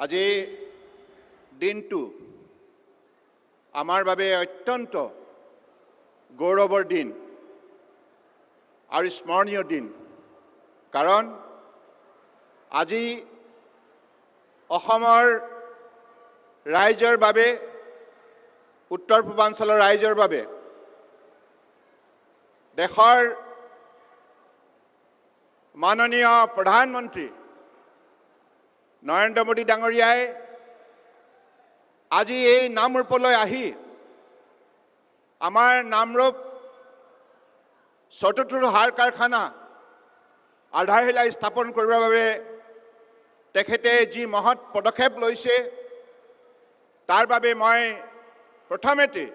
আজি দিনটো আমাৰ বাবে অত্যন্ত গৌৰৱৰ দিন আৰু স্মৰণীয় দিন। কাৰণ আজি অসমৰ ৰাইজৰ বাবে, উত্তৰ পূৰ্বাঞ্চলৰ ৰাইজৰ বাবে দেশৰ মাননীয় প্ৰধানমন্ত্ৰী নৰেন্দ্ৰ মোদী ডাঙৰীয়াই আজি এই নামৰূপলৈ আহি আমাৰ নামৰূপ চতুৰ্থ সাৰ কাৰখানা আধাৰশিলা স্থাপন কৰিবৰ বাবে তেখেতে যি মহৎ পদক্ষেপ লৈছে, তাৰ বাবে মই প্ৰথমতে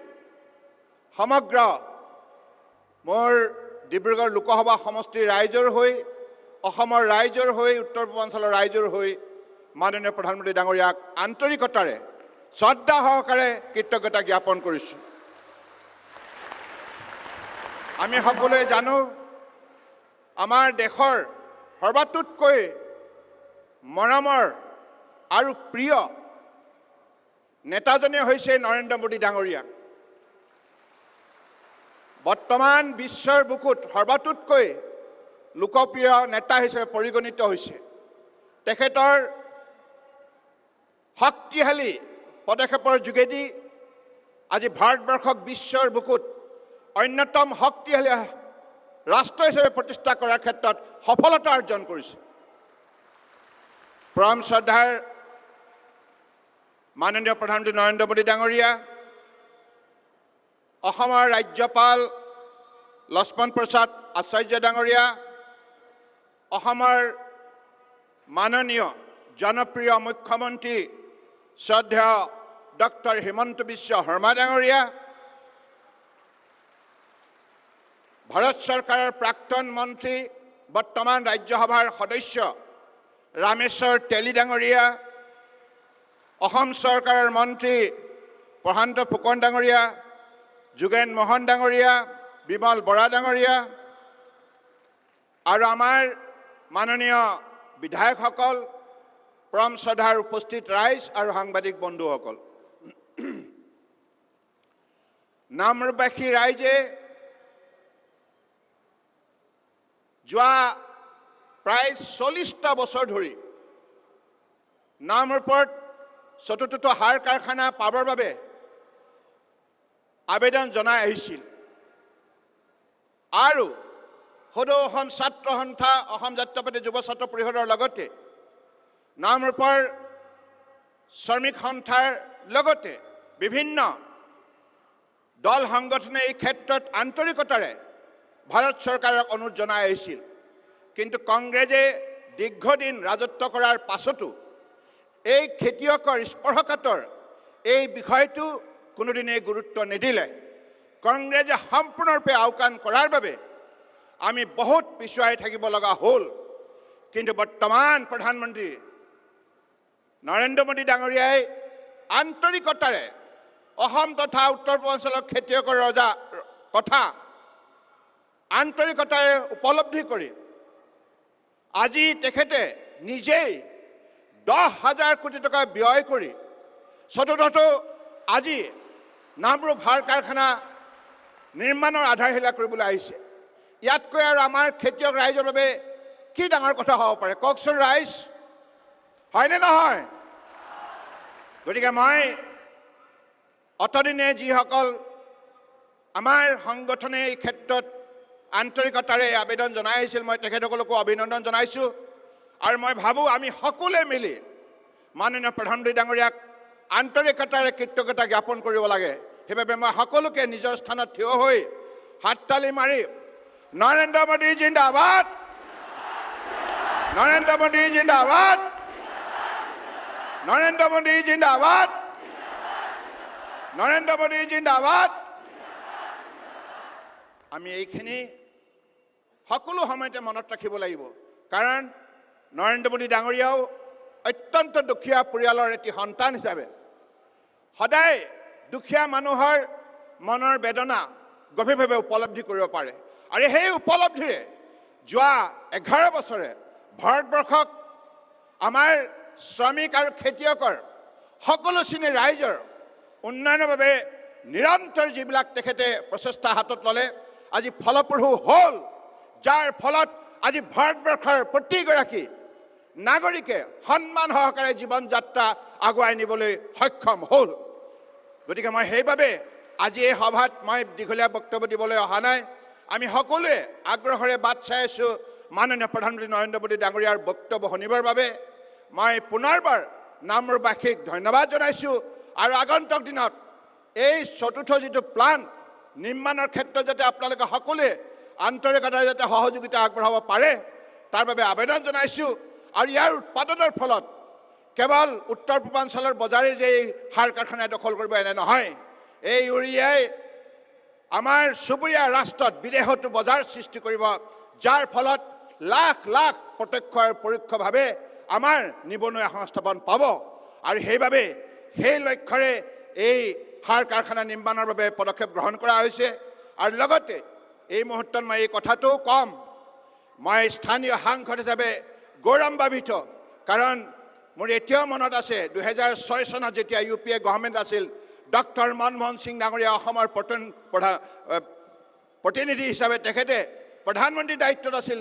সমগ্ৰ মোৰ ডিব্ৰুগড় লোকসভা সমষ্টিৰ ৰাইজৰ হৈ, অসমৰ ৰাইজৰ হৈ, উত্তৰ পূৰ্বাঞ্চলৰ ৰাইজৰ হৈ মাননীয় প্ৰধানমন্ত্ৰী ডাঙৰীয়াক আন্তৰিকতাৰে শ্ৰদ্ধা সহকাৰে কৃতজ্ঞতা জ্ঞাপন কৰিছোঁ। আমি সকলোৱে জানো, আমাৰ দেশৰ সৰ্বাতোতকৈ মৰমৰ আৰু প্ৰিয় নেতাজনে হৈছে নৰেন্দ্ৰ মোদী ডাঙৰীয়া। বৰ্তমান বিশ্বৰ বুকুত সৰ্বাতোতকৈ লোকপ্ৰিয় নেতা হিচাপে পৰিগণিত হৈছে। তেখেতৰ শক্তিশালী পদক্ষেপৰ যোগেদি আজি ভাৰতবৰ্ষক বিশ্বৰ বুকুত অন্যতম শক্তিশালী ৰাষ্ট্ৰ হিচাপে প্ৰতিষ্ঠা কৰাৰ ক্ষেত্ৰত সফলতা অৰ্জন কৰিছে। পৰম শ্ৰদ্ধাৰ মাননীয় প্ৰধানমন্ত্ৰী নৰেন্দ্ৰ মোদী ডাঙৰীয়া, অসমৰ ৰাজ্যপাল লক্ষ্মণ প্ৰসাদ আচাৰ্য ডাঙৰীয়া, অসমৰ মাননীয় জনপ্ৰিয় মুখ্যমন্ত্ৰী শ্ৰদ্ধেয় ডক্টৰ হিমন্ত বিশ্ব শৰ্মা ডাঙৰীয়া, ভাৰত চৰকাৰৰ প্ৰাক্তন মন্ত্ৰী বৰ্তমান ৰাজ্যসভাৰ সদস্য ৰামেশ্বৰ তেলী ডাঙৰীয়া, অসম চৰকাৰৰ মন্ত্ৰী প্ৰশান্ত ফুকন ডাঙৰীয়া, যোগেন মোহন ডাঙৰীয়া, বিমল বৰা ডাঙৰীয়া আৰু আমাৰ মাননীয় বিধায়কসকল, পৰম শ্ৰদ্ধাৰ উপস্থিত ৰাইজ আৰু সাংবাদিক বন্ধুসকল, নামৰূপবাসী ৰাইজে যোৱা প্ৰায় 40টা বছৰ ধৰি নামৰূপত চতুৰ্থটো সাৰ কাৰখানা পাবৰ বাবে আবেদন জনাই আহিছিল আৰু সদৌ অসম ছাত্ৰ সন্থা, অসম জাতীয়তাবাদী যুৱ ছাত্ৰ পৰিষদৰ লগতে নামৰূপৰ শ্ৰমিক সন্থাৰ লগতে বিভিন্ন দল সংগঠনে এই ক্ষেত্ৰত আন্তৰিকতাৰে ভাৰত চৰকাৰক অনুৰোধ জনাই আহিছিল। কিন্তু কংগ্ৰেছে দীৰ্ঘদিন ৰাজত্ব কৰাৰ পাছতো এই খেতিয়কৰ স্পৰ্শকাতৰ এই বিষয়টো কোনোদিনেই গুৰুত্ব নিদিলে। কংগ্ৰেছে সম্পূৰ্ণৰূপে আওকাণ কৰাৰ বাবে আমি বহুত পিছুৱাই থাকিব লগা হ'ল। কিন্তু বৰ্তমান প্ৰধানমন্ত্ৰী নৰেন্দ্ৰ মোদী ডাঙৰীয়াই আন্তৰিকতাৰে অসম তথা উত্তৰ পূৰ্বাঞ্চলৰ খেতিয়কৰ ৰজা কথা আন্তৰিকতাৰে উপলব্ধি কৰি আজি তেখেতে নিজেই 10,000 কোটি টকা ব্যয় কৰি চতুৰ্থটো আজি নামৰূপ সাৰ কাৰখানা নিৰ্মাণৰ আধাৰশিলা কৰিবলৈ আহিছে। ইয়াতকৈ আৰু আমাৰ খেতিয়ক ৰাইজৰ বাবে কি ডাঙৰ কথা হ'ব পাৰে কওকচোন ৰাইজ, হয়নে নহয়? গতিকে মই অতদিনে যিসকল আমাৰ সংগঠনে এই ক্ষেত্ৰত আন্তৰিকতাৰে আবেদন জনাই আহিছিল, মই তেখেতসকলকো অভিনন্দন জনাইছোঁ। আৰু মই ভাবোঁ আমি সকলোৱে মিলি মাননীয় প্ৰধানমন্ত্ৰী ডাঙৰীয়াক আন্তৰিকতাৰে কৃতজ্ঞতা জ্ঞাপন কৰিব লাগে। সেইবাবে মই সকলোকে নিজৰ স্থানত থিয় হৈ হাততালি মাৰি নৰেন্দ্ৰ মোদী জিন্দাবাদ, নৰেন্দ্ৰ মোদী জিন্দাবাদ, নৰেন্দ্ৰ মোদী জিন্দাবাদ, নৰেন্দ্ৰ মোদী জিন্দাবাদ, আমি এইখিনি সকলো সময়তে মনত ৰাখিব লাগিব। কাৰণ নৰেন্দ্ৰ মোদী ডাঙৰীয়াও অত্যন্ত দুখীয়া পৰিয়ালৰ এটি সন্তান হিচাপে সদায় দুখীয়া মানুহৰ মনৰ বেদনা গভীৰভাৱে উপলব্ধি কৰিব পাৰে। আৰু সেই উপলব্ধিৰে যোৱা 11 বছৰে ভাৰতবৰ্ষক আমাৰ শ্ৰমিক আৰু খেতিয়কৰ সকলো শ্ৰেণীৰ ৰাইজৰ উন্নয়নৰ বাবে নিৰন্তৰ যিবিলাক তেখেতে প্ৰচেষ্টা হাতত ল'লে আজি ফলপ্ৰসূ হ'ল, যাৰ ফলত আজি ভাৰতবৰ্ষৰ প্ৰতিগৰাকী নাগৰিকে সন্মান সহকাৰে জীৱন যাত্ৰা আগুৱাই নিবলৈ সক্ষম হ'ল। গতিকে মই সেইবাবে আজি এই সভাত মই দীঘলীয়া বক্তব্য দিবলৈ অহা নাই। আমি সকলোৱে আগ্ৰহেৰে বাট চাই আছোঁ মাননীয় প্ৰধানমন্ত্ৰী নৰেন্দ্ৰ মোদী ডাঙৰীয়াৰ বক্তব্য শুনিবৰ বাবে। মই পুনৰবাৰ নামৰূপবাসীক ধন্যবাদ জনাইছোঁ আৰু আগন্তুক দিনত এই চতুৰ্থ যিটো প্লাণ্ট নিৰ্মাণৰ ক্ষেত্ৰত যাতে আপোনালোকে সকলোৱে আন্তৰিকতাৰে যাতে সহযোগিতা আগবঢ়াব পাৰে তাৰ বাবে আবেদন জনাইছোঁ। আৰু ইয়াৰ উৎপাদনৰ ফলত কেৱল উত্তৰ পূৰ্বাঞ্চলৰ বজাৰে যে এই সাৰ কাৰখানাই দখল কৰিব এনে নহয়, এই ইউৰিয়াই আমাৰ চুবুৰীয়া ৰাষ্ট্ৰত বিদেশতো বজাৰ সৃষ্টি কৰিব, যাৰ ফলত লাখ লাখ প্ৰত্যক্ষ আৰু পৰোক্ষভাৱে আমাৰ নিবনুৱা সংস্থাপন পাব। আৰু সেইবাবে সেই লক্ষ্যৰে এই সাৰ কাৰখানা নিৰ্মাণৰ বাবে পদক্ষেপ গ্ৰহণ কৰা হৈছে। আৰু লগতে এই মুহূৰ্তত মই এই কথাটোও ক'ম, মই স্থানীয় সাংসদ হিচাপে গৌৰৱান্বিত, কাৰণ মোৰ এতিয়াও মনত আছে 2006 চনত যেতিয়া UPA গভৰ্ণমেণ্ট আছিল, ডক্টৰ মনমোহন সিং ডাঙৰীয়া অসমৰ প্ৰতিনিধি হিচাপে তেখেতে প্ৰধানমন্ত্ৰীৰ দায়িত্বত আছিল।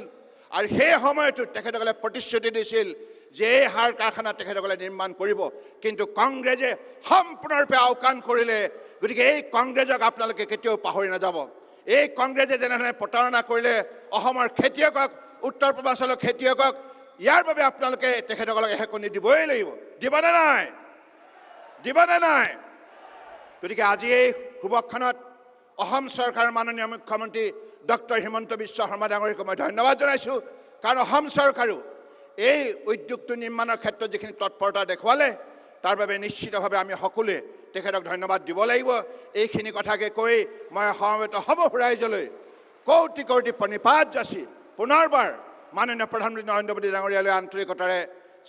আৰু সেই সময়তো তেখেতসকলে প্ৰতিশ্ৰুতি দিছিল যে এই সাৰ কাৰখানা তেখেতসকলে নিৰ্মাণ কৰিব, কিন্তু কংগ্ৰেছে সম্পূৰ্ণৰূপে আওকাণ কৰিলে। গতিকে এই কংগ্ৰেছক আপোনালোকে কেতিয়াও পাহৰি নাযাব। এই কংগ্ৰেছে যেনেধৰণে প্ৰতাৰণা কৰিলে অসমৰ খেতিয়কক, উত্তৰ পূৰ্বাঞ্চলৰ খেতিয়কক, ইয়াৰ বাবে আপোনালোকে তেখেতসকলক এশেকনি দিবই লাগিব। দিবনে নাই? দিবনে নাই? গতিকে আজি এই শুভক্ষণত অসম চৰকাৰৰ মাননীয় মুখ্যমন্ত্ৰী ডক্টৰ হিমন্ত বিশ্ব শৰ্মা ডাঙৰীয়াক মই ধন্যবাদ জনাইছোঁ, কাৰণ অসম চৰকাৰো এই উদ্যোগটো নিৰ্মাণৰ ক্ষেত্ৰত যিখিনি তৎপৰতা দেখুৱালে তাৰ বাবে নিশ্চিতভাৱে আমি সকলোৱে তেখেতক ধন্যবাদ দিব লাগিব। এইখিনি কথাকে কৈ মই সমবেত সমূহ ৰাইজলৈ কৌটি কৌটি প্ৰণিপাত যাচি পুনৰবাৰ মাননীয় প্ৰধানমন্ত্ৰী নৰেন্দ্ৰ মোদী ডাঙৰীয়ালৈ আন্তৰিকতাৰে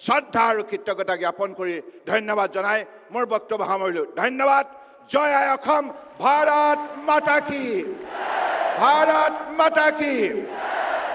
শ্ৰদ্ধা আৰু কৃতজ্ঞতা জ্ঞাপন কৰি ধন্যবাদ জনাই মোৰ বক্তব্য সামৰিলোঁ। ধন্যবাদ। জয় আই অসম। ভাৰত মাতা কি, ভাৰত মাতা কি।